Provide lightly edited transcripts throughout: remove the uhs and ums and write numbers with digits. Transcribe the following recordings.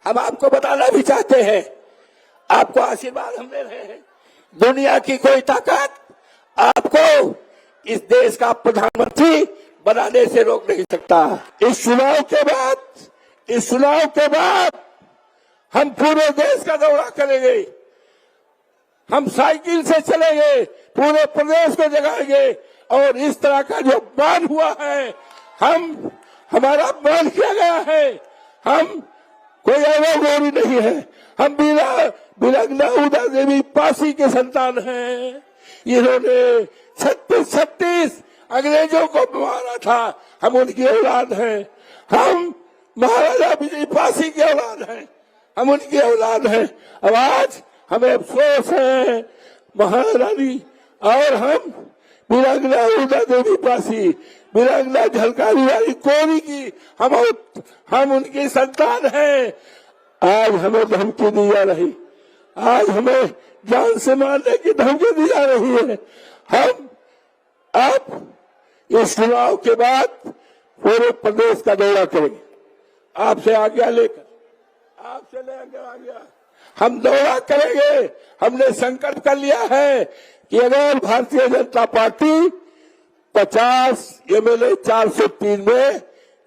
हम आपको बताना भी चाहते हैं, आपको आशीर्वाद हम दे रहे हैं। दुनिया की कोई ताकत आपको इस देश का प्रधानमंत्री बनाने से रोक नहीं सकता। इस चुनाव के बाद हम पूरे देश का दौरा करेंगे, हम साइकिल से चलेंगे, पूरे प्रदेश को जगाएंगे और इस तरह का जो अपमान हुआ है, हमारा अपमान किया गया है, हम कोई अवगोरी नहीं है, हम बिरंगना उदा देवी पासी के संतान हैं। इन्होंने 36 अंग्रेजों को मारा था, हम उनकी औलाद हैं। हम महाराजा विजय पासी की औलाद हैं, हम उनकी औलाद हैं। अब आज हमें अफसोस है महारानी, और हम बिरंगना उदा देवी पासी, बिरंगना झलकारी वाली कोरी की हम उनकी संतान हैं। आज हमें धमकी दी जा रही, आज हमें जान से मारने की धमकी दी जा रही है। हम अब इस चुनाव के बाद पूरे प्रदेश का दौरा करेंगे, आपसे आज्ञा लेकर, आपसे लेकर आज्ञा हम दौरा करेंगे। हमने संकल्प कर लिया है कि अगर भारतीय जनता पार्टी 50 एमएलए 403 में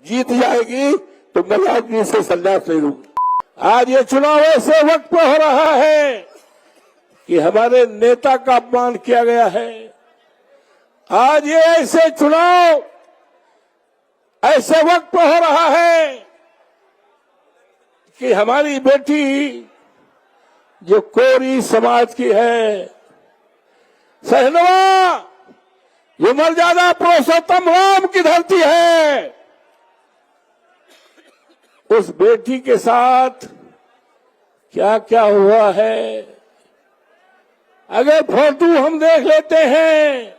जीत जाएगी तो मैं राजनीति से संन्यास ले लूंगी। आज ये चुनाव ऐसे वक्त पर हो रहा है कि हमारे नेता का अपमान किया गया है। आज ये ऐसे चुनाव ऐसे वक्त पर हो रहा है कि हमारी बेटी जो कोरी समाज की है, सहनवा, जो मर्यादा पुरुषोत्तम राम की धरती है, उस बेटी के साथ क्या क्या हुआ है अगर फोटो हम देख लेते हैं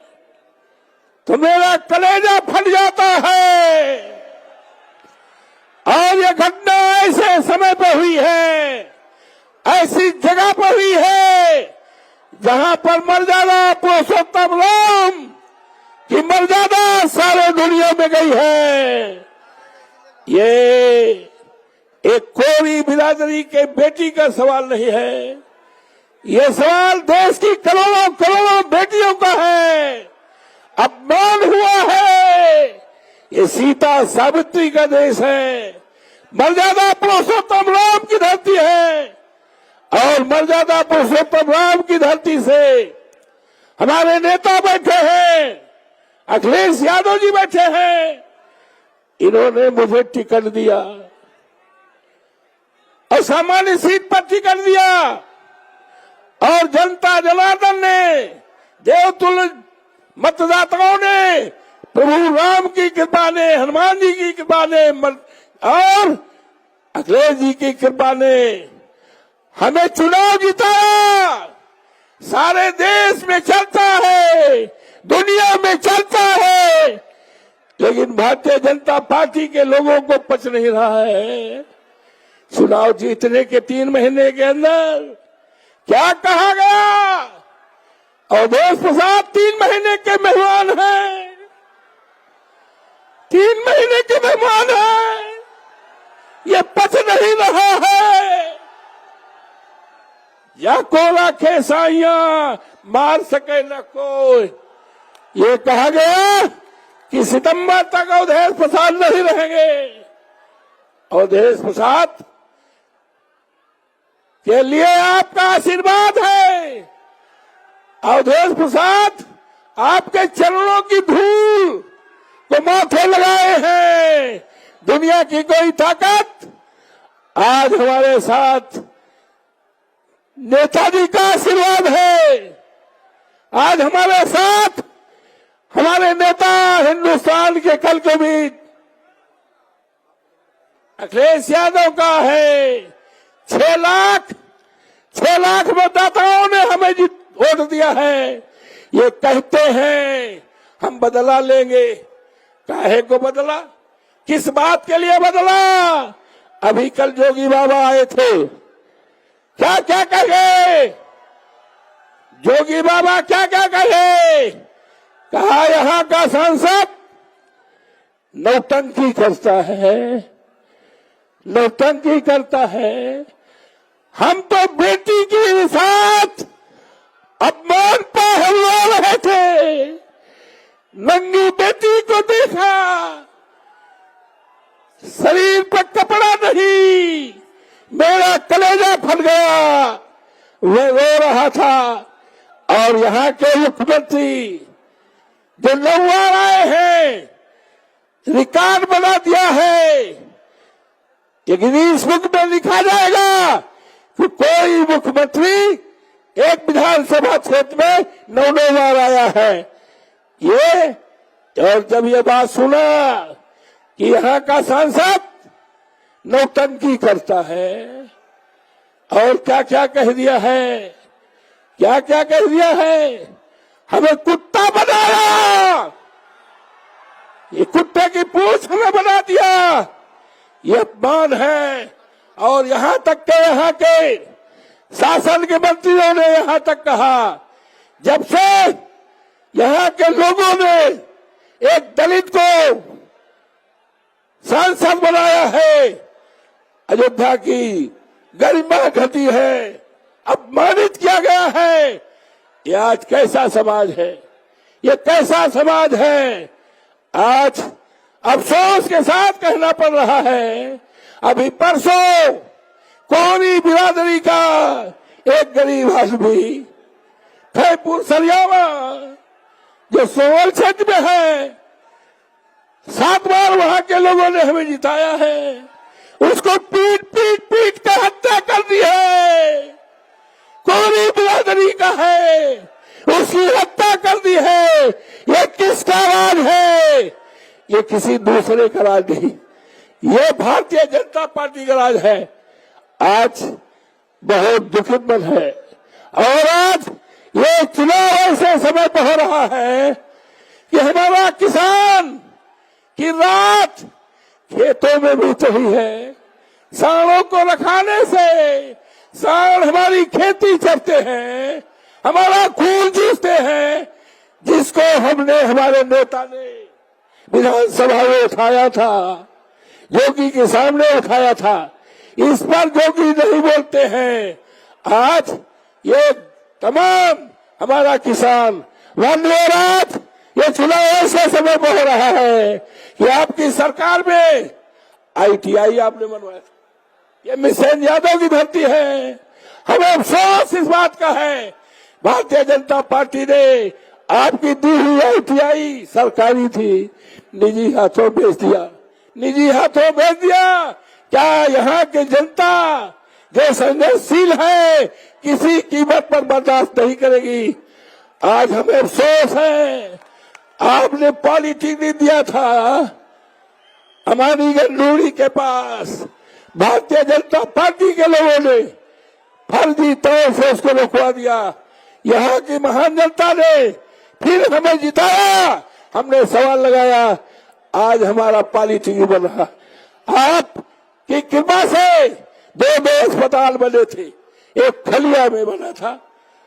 तो मेरा कलेजा फट जाता है। और ये घटना ऐसे समय पर हुई है, ऐसी जगह पर हुई है जहां पर मर्यादा पुरुषोत्तम राम की मर्यादा सारे दुनिया में गई है। ये एक कोरी बिरादरी के बेटी का सवाल नहीं है, ये सवाल देश की करोड़ों करोड़ों बेटियों का है। अपमान हुआ है, ये सीता सावित्री का देश है, मर्यादा पुरुषोत्तम राम की धरती है। और मर्यादा पुरुषोत्तम राम की धरती से हमारे नेता बैठे हैं, अखिलेश यादव जी बैठे हैं, इन्होंने मुझे टिकट दिया और सामान्य सीट पर टिकट दिया। और जनता जनार्दन ने, देवतुल्य मतदाताओं ने, प्रभु राम की कृपा ने, हनुमान जी की कृपा ने और अखिलेश जी की कृपा ने हमें चुनाव जिताया। सारे देश में चलता है, दुनिया में चलता है, लेकिन भारतीय जनता पार्टी के लोगों को पच नहीं रहा है। चुनाव जीतने के 3 महीने के अंदर क्या कहा गया, अवधेश प्रसाद 3 महीने के मेहमान हैं, 3 महीने के मेहमान हैं, ये पच नहीं रहा है। या को राखे साइयां मार सके न कोई, ये कहा गया कि सितंबर तक अवधेश प्रसाद नहीं रहेंगे। अवधेश प्रसाद के लिए आपका आशीर्वाद है। अवधेश प्रसाद आपके चरणों की धूल को माथे लगाए हैं। दुनिया की कोई ताकत आज हमारे साथ, नेताजी का आशीर्वाद है। आज हमारे साथ हमारे नेता हिंदुस्तान के कल के बीच अखिलेश यादव का है। 6 लाख मतदाताओं ने हमें वोट दिया है। ये कहते हैं हम बदला लेंगे, काहे को बदला, किस बात के लिए बदला। अभी कल जोगी बाबा आए थे, क्या क्या कहे जोगी बाबा, क्या क्या कहे, कहा यहां का सांसद नौटंकी करता है, नौटंकी करता है। हम तो बेटी के साथ अपमान पर हलवा रहे थे, नंगी बेटी को देखा, शरीर पर कपड़ा नहीं, मेरा कलेजा फट गया। मैं रो रहा था। और यहाँ के मुख्यमंत्री जो 9 बार आए हैं, रिकॉर्ड बना दिया है। ये गिनीज बुक में लिखा जाएगा कि कोई मुख्यमंत्री एक विधानसभा क्षेत्र में 9 बार आया है। ये और जब ये बात सुना कि यहाँ का सांसद नौटंकी करता है और क्या क्या कह दिया है, क्या क्या कह दिया है, हमें कुत्ता बनाया, ये कुत्ते की पूंछ हमें बना दिया, ये अपमान है। और यहाँ तक के शासन के मंत्रियों ने यहाँ तक कहा, जब से यहाँ के लोगों ने एक दलित को सांसद बनाया है, अयोध्या की गरिमा घटी है, अपमानित किया गया है। ये आज कैसा समाज है, ये कैसा समाज है। आज अफसोस के साथ कहना पड़ रहा है, अभी परसों कोरी बिरादरी का एक गरीब आदमी फैपुर सरियावा जो सोवल क्षेत्र में है, 7 बार वहां के लोगों ने हमें जिताया है, उसको पीट पीट पीट कर हत्या कर दी है। कोरी बिरादरी का है, उसकी हत्या कर दी है। ये किसका राज है? ये किसी दूसरे का राज नहीं, ये भारतीय जनता पार्टी का राज है। आज बहुत दुखद मन है। और आज ये चुनाव ऐसे समय पर हो रहा है कि हमारा किसान की रात खेतों में बीत रही है। सांडों को रखाने से सांड हमारी खेती करते हैं, हमारा खून चूसते हैं, जिसको हमने हमारे नेता ने विधानसभा में उठाया था, योगी के सामने उठाया था। इस पर योगी नहीं बोलते हैं। आज ये तमाम हमारा किसान वंदे ये चुनाव ऐसे समय पर हो रहा है कि आपकी सरकार में ITI आपने बनवाया था, ये मिशन यादव की भर्ती है। हमें अफसोस इस बात का है, भारतीय जनता पार्टी ने आपकी दी हुई ITI सरकारी थी, निजी हाथों भेज दिया, निजी हाथों भेज दिया। क्या यहाँ की जनता जो संघर्षशील है किसी कीमत पर बर्दाश्त नहीं करेगी? आज हमें अफसोस है, आपने पॉलिटिक्स दिया था हमारी गंडूरी के पास, भारतीय जनता पार्टी के लोगों ने फर्जी तौर से उसको रोकवा दिया। यहाँ की महान जनता ने फिर हमें जिताया, हमने सवाल लगाया, आज हमारा पॉलिटिक्स बन रहा। आपकी कृपा से 2 अस्पताल बने थे, एक खलिया में बना था,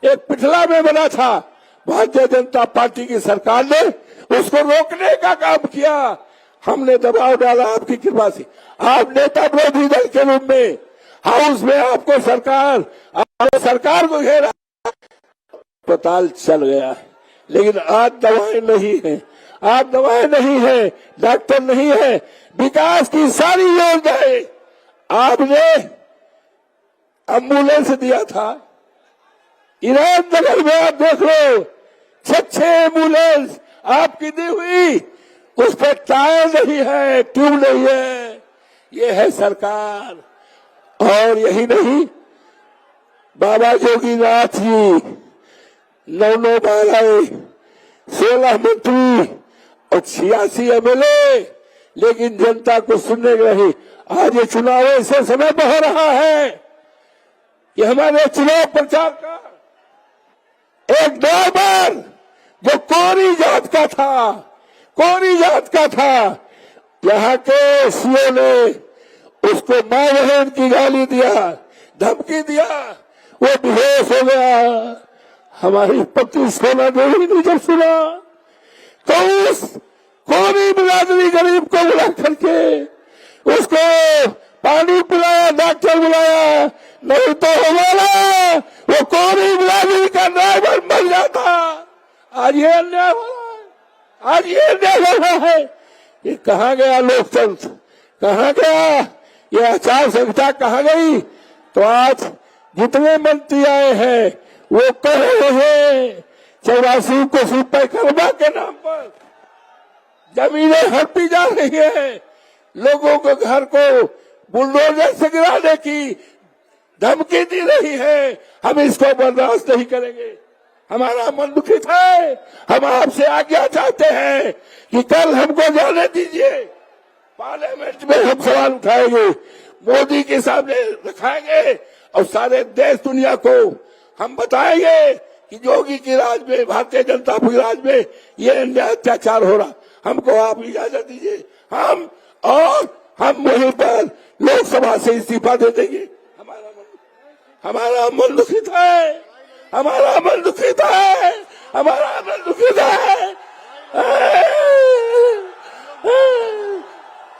एक पिठला में बना था। भारतीय जनता पार्टी की सरकार ने उसको रोकने का काम किया, हमने दबाव डाला आपकी कृपा से। आप नेता विरोधी दल के रूप में हाउस में आपको सरकार को घेरा, अस्पताल चल गया है, लेकिन आज दवाएं नहीं है, आज दवाएं नहीं है, डॉक्टर नहीं है। विकास की सारी योजनाएं आपने एम्बुलेंस दिया था, ईरान नगर में आप देख लो 6 एम्बुलेंस आपकी दी हुई, उस पर टायर नहीं है, ट्यूब नहीं है। ये है सरकार। और यही नहीं, बाबा जोगीनाथ जी 9 बार आए, 16 मंत्री और 86 MLA, लेकिन जनता को सुनने नहीं। आज ये चुनाव ऐसे समय पर हो रहा है कि हमारे चुनाव प्रचार का एक ड्राइवर जो कोरी जात का था, कोरी जात का था, यहाँ के सीओ ने उसको मां बहन की गाली दिया, धमकी दिया, वो बेहोश हो गया। हमारी पत्नी सोना देवी ने जब सुना तो उस कोरी बिरादरी गरीब को बुला करके उसको पानी पिलाया, डॉक्टर बुलाया, नहीं तो हमारा वो कोरी बिरादरी का ड्राइवर मर जाता। आज ये अन्याय हो रहा है, आज ये अन्याय हो रहा है। ये कहाँ गया लोकतंत्र, कहाँ गया ये आचार संहिता, कहाँ गई? तो आज जितने मंत्री आए हैं वो कह रहे हैं 84 कोसी परिक्रमा के नाम पर जमीनें हड़पी जा रही है, लोगों के घर को बुलडोजर से गिराने की धमकी दी रही है। हम इसको बर्दाश्त नहीं करेंगे, हमारा मन दुखित है। हम आपसे आज्ञा चाहते हैं कि कल हमको जाने दीजिए, पार्लियामेंट में हम सवाल उठाएंगे, मोदी के सामने रखाएंगे और सारे देश दुनिया को हम बताएंगे कि योगी की राज में, भारतीय जनता पार्टी राज में ये अन्याय अत्याचार हो रहा। हमको आप इजाजत दीजिए, हम वहीं पर लोकसभा से इस्तीफा दे देंगे। हमारा मन दुखित है, हमारा मन दुखित है, हमारा मन दुखित है,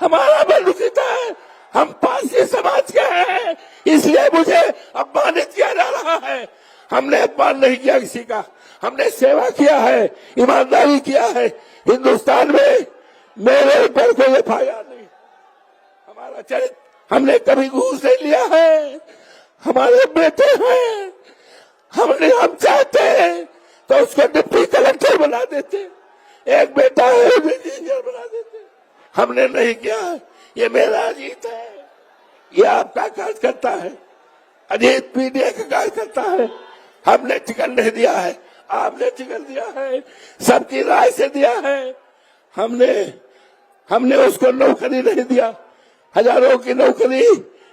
हमारा मन दुखित है। हम पारसी समाज के हैं, इसलिए मुझे अपमानित किया जा रहा है। हमने अपमान नहीं किया किसी का, हमने सेवा किया है, ईमानदारी किया है। हिंदुस्तान में मेरे ऊपर कोई एफआईआर नहीं, हमारा चरित्र, हमने कभी घूस नहीं लिया है। हमारे बेटे हैं, हम चाहते हैं तो उसको डिप्टी कलेक्टर बना देते, एक बेटा है इंजीनियर बना देते। हमने नहीं किया, ये मेरा अजीत है, ये आपका कार्यकर्ता है, अजीत पीडीए का कार्यकर्ता है। हमने टिकट नहीं दिया है, आपने टिकट दिया है, सबकी राय से दिया है। हमने उसको नौकरी नहीं दिया, हजारों की नौकरी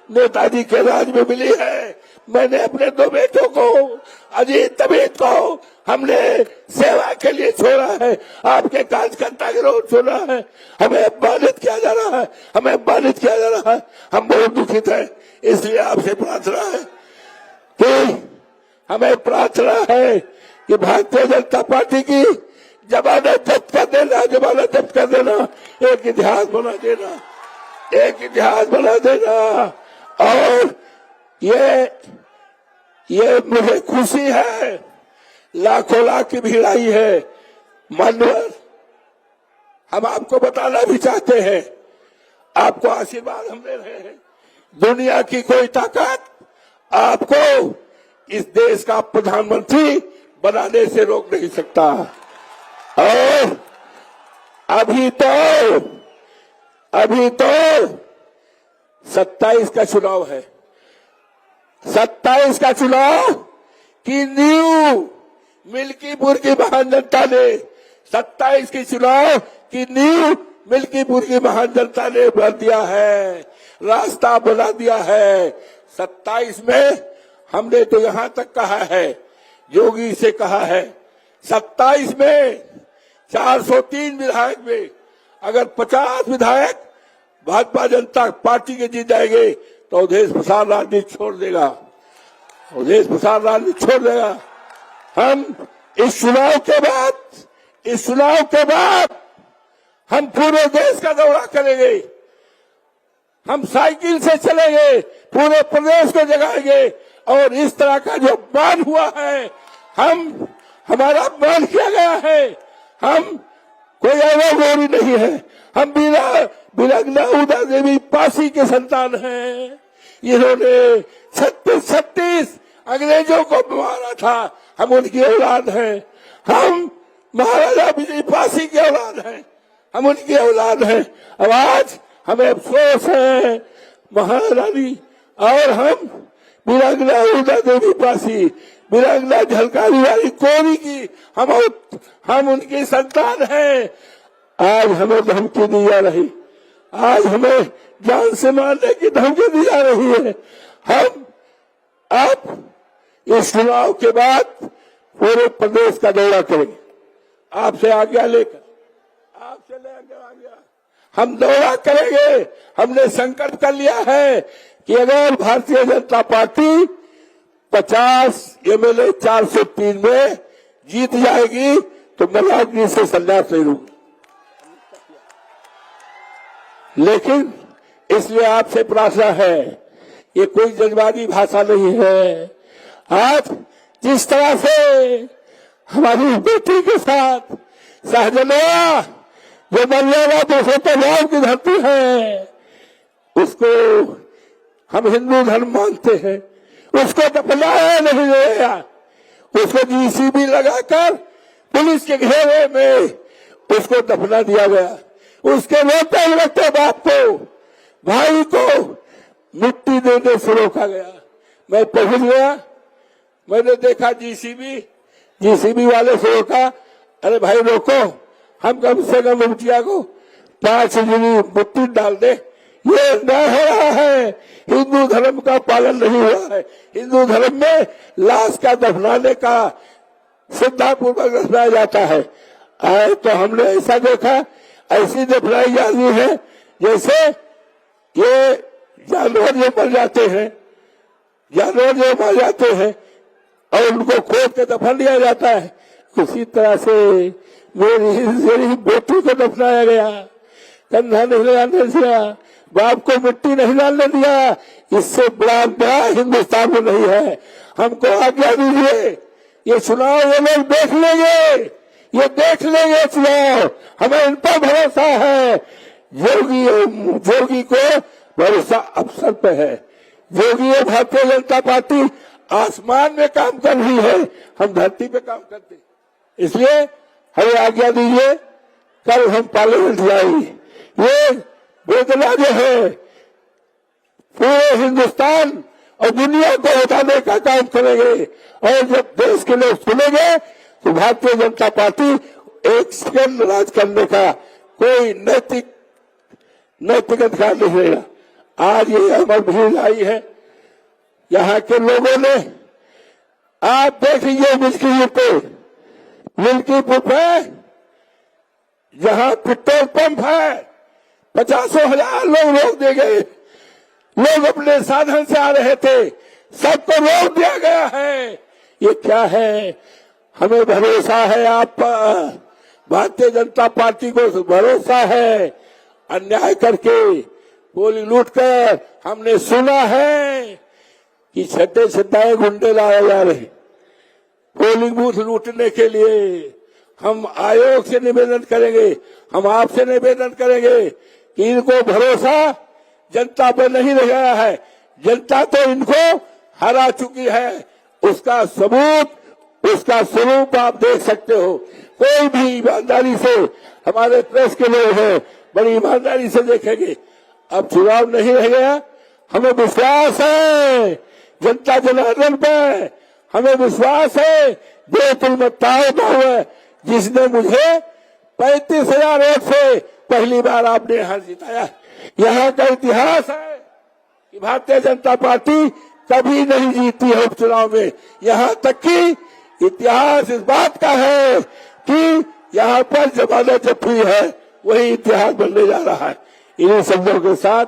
नेताजी के राज में मिली है। मैंने अपने दो बेटों को, अजीत तबीत को हमने सेवा के लिए छोड़ा है, आपके कार्यकर्ता के रोज छोड़ा है। हमें अपमानित किया जा रहा है, हमें अपमानित किया जा रहा है। हम बहुत दुखित हैं, इसलिए आपसे प्रार्थना है कि हमें प्रार्थना है कि भारतीय जनता पार्टी की जमानत जब्त कर देना, जमानत जब्त कर देना, एक इतिहास बना देना, एक इतिहास बना देना। और ये मुझे खुशी है, लाखों लाख की भीड़ आई है मान्यवर। हम आपको बताना भी चाहते हैं, आपको आशीर्वाद हम दे रहे हैं। दुनिया की कोई ताकत आपको इस देश का प्रधानमंत्री बनाने से रोक नहीं सकता। और अभी तो 27 का चुनाव है, 27 का चुनाव की नींव मिल्कीपुर की महान जनता ने, 27 की चुनाव की नींव मिल्कीपुर की महान जनता ने भर दिया है, रास्ता बना दिया है। 27 में हमने तो यहां तक कहा है, योगी से कहा है, 27 में 403 विधायक में अगर 50 विधायक भाजपा जनता पार्टी के जीत जाएंगे तो अवधेश प्रसाद राजनीति छोड़ देगा, अवधेश प्रसाद राजनीति छोड़ देगा। हम इस चुनाव के बाद हम पूरे देश का दौरा करेंगे, हम साइकिल से चलेंगे, पूरे प्रदेश को जगाएंगे। और इस तरह का जो अपमान हुआ है, हमारा अपमान किया गया है, हम कोई अवगोरी नहीं है, हम बिलगना उदा देवी पासी के संतान हैं। इन्होंने 36 अंग्रेजों को मारा था, हम उनकी औलाद हैं। हम महाराजा विजय पासी की औलाद हैं, हम उनकी औलाद हैं। अब आज हमें अफसोस है महारानी, और हम बिलगना उदा देवी पासी, बिलगना झलकारी वाली कोरी की हम उनकी संतान हैं। आज हमें धमकी दी जा रही, आज हमें जान से मारने की धमकी दी जा रही है। हम अब इस चुनाव के बाद पूरे प्रदेश का दौरा करेंगे, आपसे आज्ञा लेकर, आपसे लेकर आज्ञा हम दौरा करेंगे। हमने संकल्प कर लिया है कि अगर भारतीय जनता पार्टी 50 एमएलए 403 में जीत जाएगी तो मैं राजनीति से संन्यास ले लूंगा। लेकिन इसलिए आपसे प्रार्थना है, ये कोई जज्बाती भाषा नहीं है। आज जिस तरह से हमारी बेटी के साथ सहजनवा जो मर्यादा 250 की धरती है, उसको हम हिंदू धर्म मानते हैं, उसको दफनाया नहीं गया। उसको जीसीबी लगाकर पुलिस के घेरे में उसको दफना दिया गया। उसके रोते लगते बाप को, भाई को मिट्टी देने से रोका गया। मैं पहुंच गया, मैंने देखा जीसीबी वाले से रोका, अरे भाई रोको, हम कम से कम मुखिया को 5 मिट्टी डाल दे। ये न हो रहा है, हिंदू धर्म का पालन नहीं हुआ है। हिंदू धर्म में लाश का दफनाने का श्रद्धापूर्वक दफनाया जाता है। आए तो हमने ऐसा देखा, ऐसी दफनाई जाती है जैसे ये जानवर जो मर जाते हैं और उनको खोद के दफन दिया जाता है, उसी तरह से मेरी बेटी को दफनाया गया। कंधा नहीं लगाने दिया, बाप को मिट्टी नहीं डालने दिया। इससे बड़ा न्याय हिंदुस्तान में नहीं है। हमको आज्ञा दीजिए, ये चुनाव ये लोग देख लेंगे चुनाव, हमें इन पर भरोसा है। जोगी को भरोसा अफसर पे है। जोगी और भारतीय जनता पार्टी आसमान में काम कर रही है, हम धरती पे काम करते। इसलिए हमें आज्ञा दीजिए, कल हम पार्लियामेंट जाएंगे। ये वेदना जो है पूरे हिंदुस्तान और दुनिया को हटाने का काम करेंगे। और जब देश के लोग सुनेंगे तो भारतीय जनता पार्टी एक सेकंड राज करने का कोई नैतिक अधिकार नहीं रहेगा। आज ये हमारी भीड़ आई है, यहाँ के लोगों ने, आप देख लीजिए मिल्कीपुर पे जहाँ पेट्रोल पंप है, 50,000 लोग रोक दिए गए। लोग अपने साधन से आ रहे थे, सबको रोक दिया गया है। ये क्या है? हमें भरोसा है आप पर, भारतीय जनता पार्टी को भरोसा है। अन्याय करके, गोली लूटकर हमने सुना है कि छठे गुंडे लाए जा रहे पोलिंग बूथ लूटने के लिए। हम आयोग से निवेदन करेंगे, हम आपसे निवेदन करेंगे कि इनको भरोसा जनता पर नहीं रह गया है। जनता तो इनको हरा चुकी है, उसका सबूत, उसका स्वरूप आप देख सकते हो। कोई भी ईमानदारी से, हमारे प्रेस के लोग हैं, बड़ी ईमानदारी से देखेंगे। अब चुनाव नहीं रह गया, हमें विश्वास है जनता जनार्दन पे, हमें विश्वास है बेतुलमताओं का हुआ, जिसने मुझे 35,000 वोट से पहली बार आपने यहाँ जिताया। यहाँ का इतिहास है कि भारतीय जनता पार्टी कभी नहीं जीती है उपचुनाव में। यहाँ तक कि इतिहास इस बात का है कि यहाँ पर जमानत जब हुई है, वही इतिहास बनने जा रहा है। इन्हीं शब्दों के साथ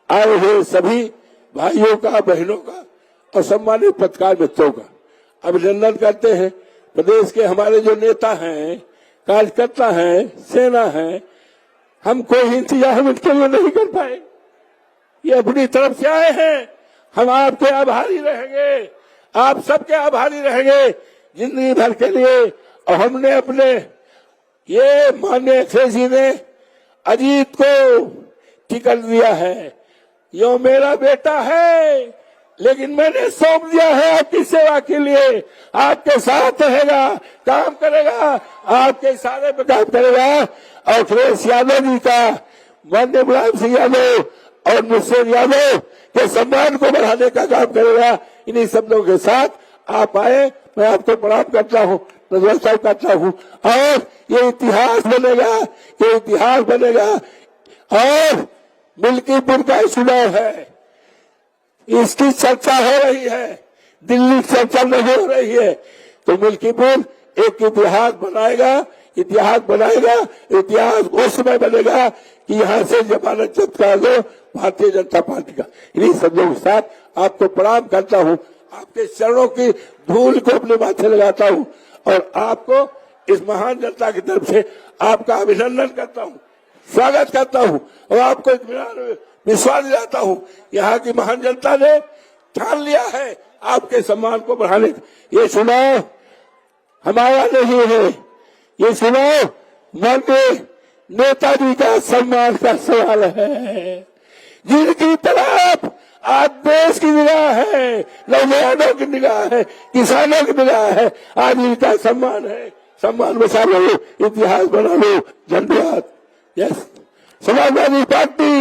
आए हुए सभी भाइयों का, बहनों का और सम्मानित पत्रकार मित्रों का अभिनंदन करते हैं। प्रदेश के हमारे जो नेता हैं, कार्यकर्ता हैं, सेना है, हम कोई इंतजाम इनके लिए नहीं कर पाए। ये अपनी तरफ से आए हैं, हम आपके आभारी रहेंगे, आप सबके आभारी रहेंगे जिंदगी भर के लिए। और हमने अपने, ये माननीय अखिलेश जी ने अजीत को टिकट दिया है, यो मेरा बेटा है, लेकिन मैंने सौंप दिया है आपकी सेवा के लिए। आपके साथ रहेगा, काम करेगा, आपके इशारे पे काम करेगा। और अखिलेश यादव जी का, माननीय मुलायम सिंह यादव और मुझसे यादव के सम्मान को बढ़ाने का काम करेगा। इन्हीं शब्दों के साथ आप आए, मैं आपको प्रणाम करता हूँ, नमस्कार करता हूँ। और ये इतिहास बनेगा, ये इतिहास बनेगा। और मिल्कीपुर का चुनाव है, इसकी चर्चा हो रही है, दिल्ली की चर्चा नहीं हो रही है। तो मिल्कीपुर एक इतिहास बनाएगा, इतिहास उस समय बनेगा कि यहाँ से जमानत जब्त कर दो भारतीय जनता पार्टी का। इन्हीं शब्दों के साथ आपको प्रणाम करता हूँ, आपके चरणों की धूल को अपने माथे लगाता हूँ और आपको इस महान जनता की तरफ से आपका अभिनंदन करता हूँ। स्वागत करता हूं और आपको इत्मीनान विश्वास दिलाता हूं, यहाँ की महान जनता ने ठान लिया है आपके सम्मान को बढ़ाने। ये चुनाव हमारा नहीं है, ये चुनाव माननीय नेताजी का सम्मान का सवाल है, जिनकी तरफ आज देश की निगाह है, नौजवानों की निगाह है, किसानों की निगाह है। आज इनका सम्मान है, सम्मान बचा लो, इतिहास बना लो। धन्यवाद। Yes, Samajwadi party,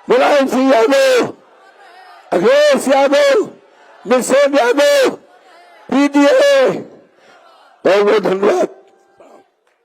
Mulayam Singh Yadav, Akhilesh Yadav, मिसेम Yadav, PDA, बहुत बहुत धन्यवाद।